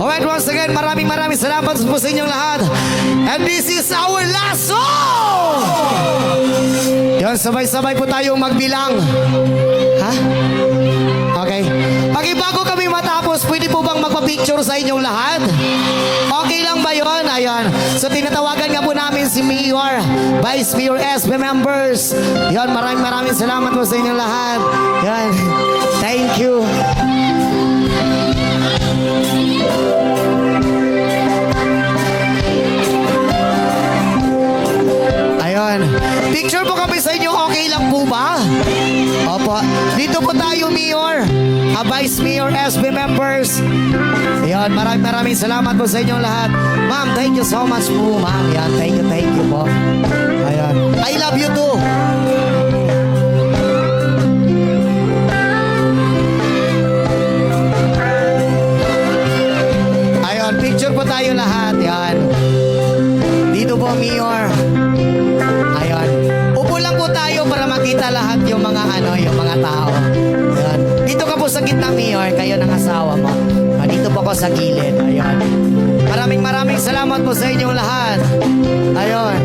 Alright, once again, maraming salamat po sa inyong lahat. And this is our last song! Yan, sabay-sabay po tayong magbilang. Ha? Okay. Bago kami matapos, pwede po bang magpa-picture sa inyong lahat? Okay lang ba yun? Ayan. So, tinatawagan nga po namin si Mayor, Vice Mayor SB members. Yan, maraming salamat po sa inyong lahat. Yan. Thank you. Ayun. Picture po kami sa inyo. Okay lang po ba? Opo. Dito po tayo, Mayor. Vice Mayor SB members. Ayun. Maraming salamat po sa inyong lahat. Ma'am, thank you so much po, ma'am. Yan. Thank you po. Ayun. I love you too. Ayun. Picture po tayo lahat. Yan. Dito po, Mayor. Ayun. Upo lang po tayo para makita lahat yung mga yung mga tao. Ayun. Dito ka po sa gitna, Mayor, kayo ng asawa mo. Dito po ako sa gilid. Ayun. Maraming salamat po sa inyong lahat. Ayun.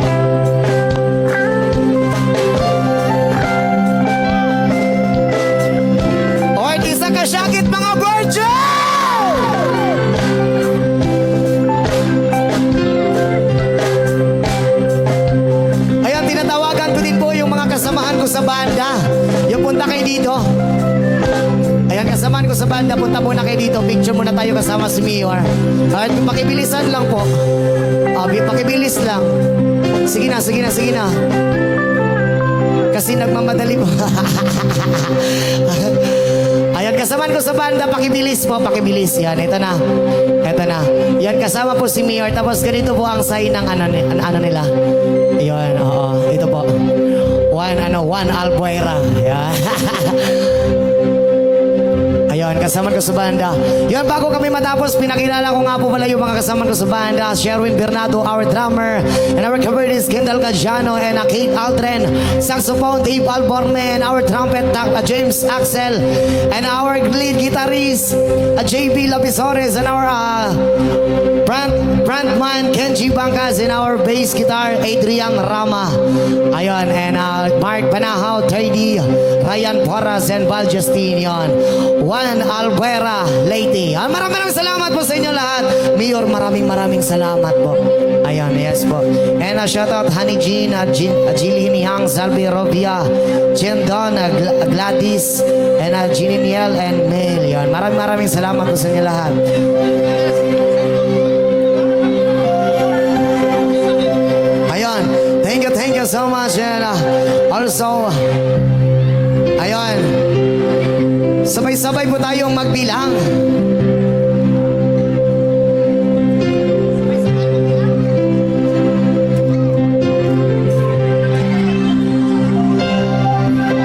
Alright, isa ka syakit mga virgin! Kasamahan ko sa banda. Yung punta kayo dito. Ayan, kasamahan ko sa banda. Punta muna kayo dito. Picture muna tayo kasama si Mayor. Alright, pakibilisan lang po. Pakibilis lang. Sige na. Kasi nagmamadali po. Ayan, kasamahan ko sa banda. Pakibilis po, pakibilis. Yan, ito na. Yan, kasama po si Mayor. Tapos ganito po ang sign ng ano nila. Yan, oo. Ito po. One Albuera. Yeah. Ayun, kasama ko sa banda. Yun, bago kami matapos, pinakilala ko nga po pala yung mga kasama ko sa banda. Sherwin Bernardo, our drummer. And our keyboardist, Kendall Gajano. And Kate Altren. Saxophone, Dave Alborne. And our trumpet, James Axel. And our lead guitarist, JB Lapisores. And our frontman, Kenji Bangkas. And our bass guitar, Adrian Rama. Ayun, and Mark Panahaw, Teddy, Ryan Porras, and Val Justinian. One Albuera, Leyte. Maraming salamat po sa inyo lahat. Mayor, maraming salamat po. Ayan, yes po. And shout out Honey Jean, Jillian Yang, Salvi Robia, Jendon, Gladys, and Ginny Miel, and Mel. Yan. Maraming salamat po sa inyo lahat. Ayan. Thank you so much. And also, ayun. Sabay-sabay po tayong magbilang.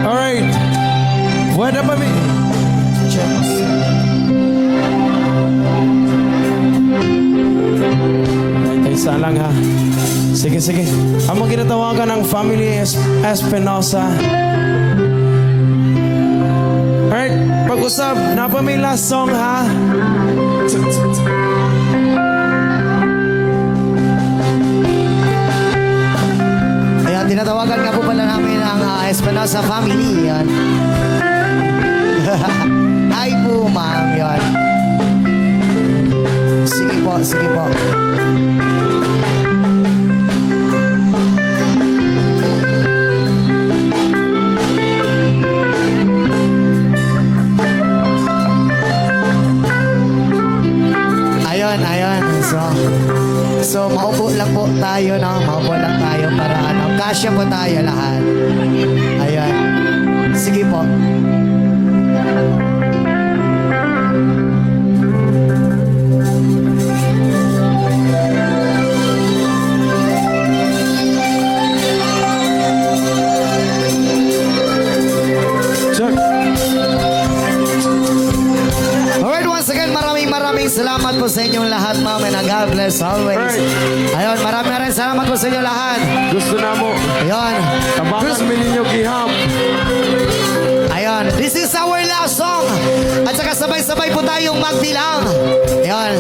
Alright. Pwede pa mi? Isa lang ha. Sige. Ang ginatawagan ng family Espinosa. Alright, pag-usap, napamay last song ha. Ayan, tinatawagan nga po pala namin ang Espinosa family. Yan. Hi po, ma'am. Yan. Sige po. Ayun. So maupo lang po tayo, no? Maupo lang tayo para kasya po tayo lahat. Ayun. Sige po. Alright, once again, maraming salamat po sa inyong lahat, ma'am, and God bless always. Ayun, maraming salamat po sa inyong lahat. Gusto na mo. Ayun. Tabangan mo ninyo giham. Ayun, this is our last song. At saka sabay-sabay po tayong magbilang. Ayun.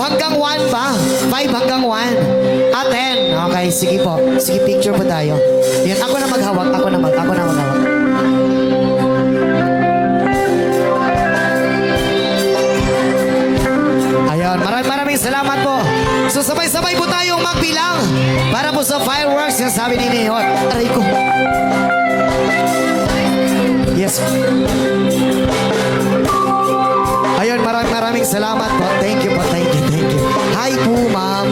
hanggang 1 ba? 5 hanggang 1? At 10. Okay, sige po. Sige, picture po tayo. Yan, ako na maghawak. Ako na maghawak. Ayun, maraming salamat po. So sabay-sabay po tayong magbilang para po sa fireworks yung sabi ni Mayor. Aray ko. Yes. Ayun, maraming salamat po. Thank you po. Thank you. Hi po, ma'am.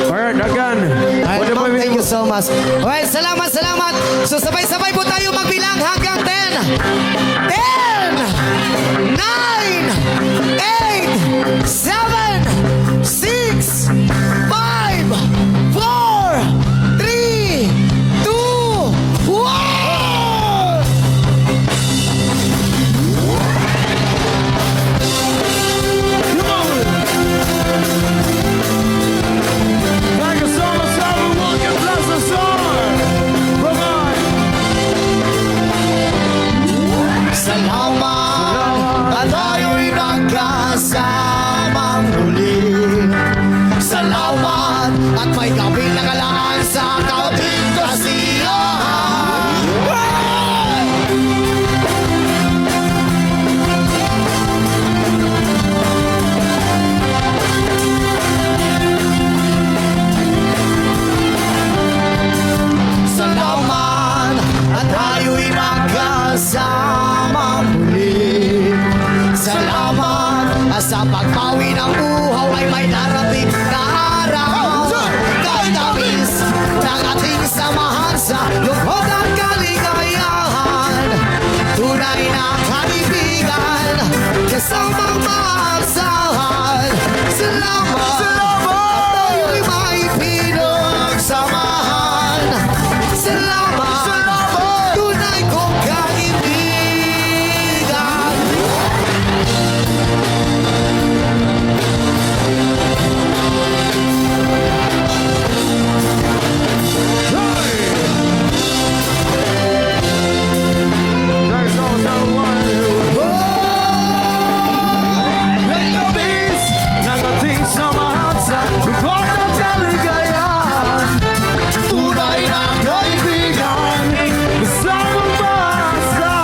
Alright, again. Ay, Pwede ma'am, ba thank you so much. Alright, salamat. So sabay-sabay po tayo magbilang hanggang 10. 10, 9, 8, 7, 6, 5, 4, 3, 2, 1! Thank you so much, everyone. God bless us all. Bye-bye. Salamat at tayo'y nagkasamang muli. Salamat at may gabing nakalaan sa kauting kasiyahan. Salamat at tayo'y magkasama muli. Salamat at sa pagpawi ng buhaw ay may darating na araw. Kahit tamis ng ating samahan sa lungkot at kaligayahan. Tunay na kaibigan kasamang maaksahan. Salamat at tayo'y may pinagsamahan. Salamat, tunay kong kaibigan. Thanks so much, everyone. Nagating sa mahansa, bukod ng kaligayahan. Tunay na kaibigan. Kasamang maasa.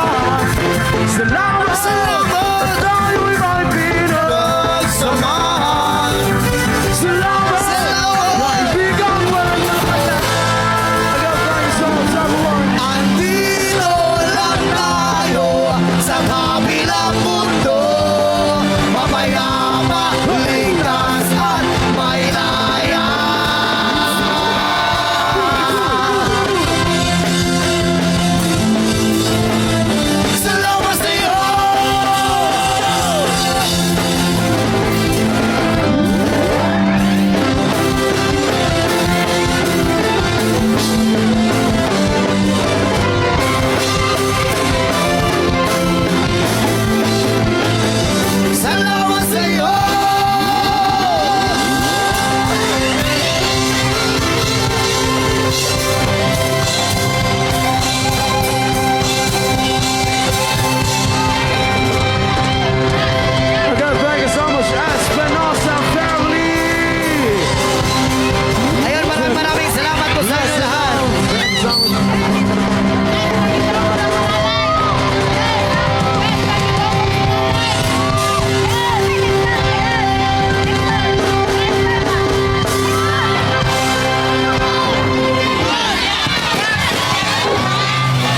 Salamat, Salamat. tayo'y may pinagsamahan. Salamat, Salamat. kaibigan, walang napala. Again, thank you so much, everyone. Andito lang tayo sa kabilang mundo. Mapayapa, ligtas at may laya. Salamat sa iyo! Salamat sa iyo! Again, thank you so much, Espinosa family. Ayun, maraming salamat po sa inyo lahat.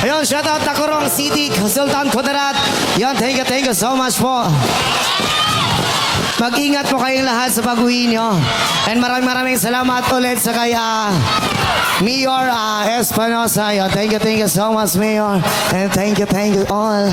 Ayun, shoutout Tacorong City, Sultan Kudarat. Yan, thank you so much po. Mag-ingat po kayong lahat sa pag-uwi nyo. And maraming salamat ulit sa kaya Mayor Espinosa. Yan, thank you so much, Mayor. And thank you all.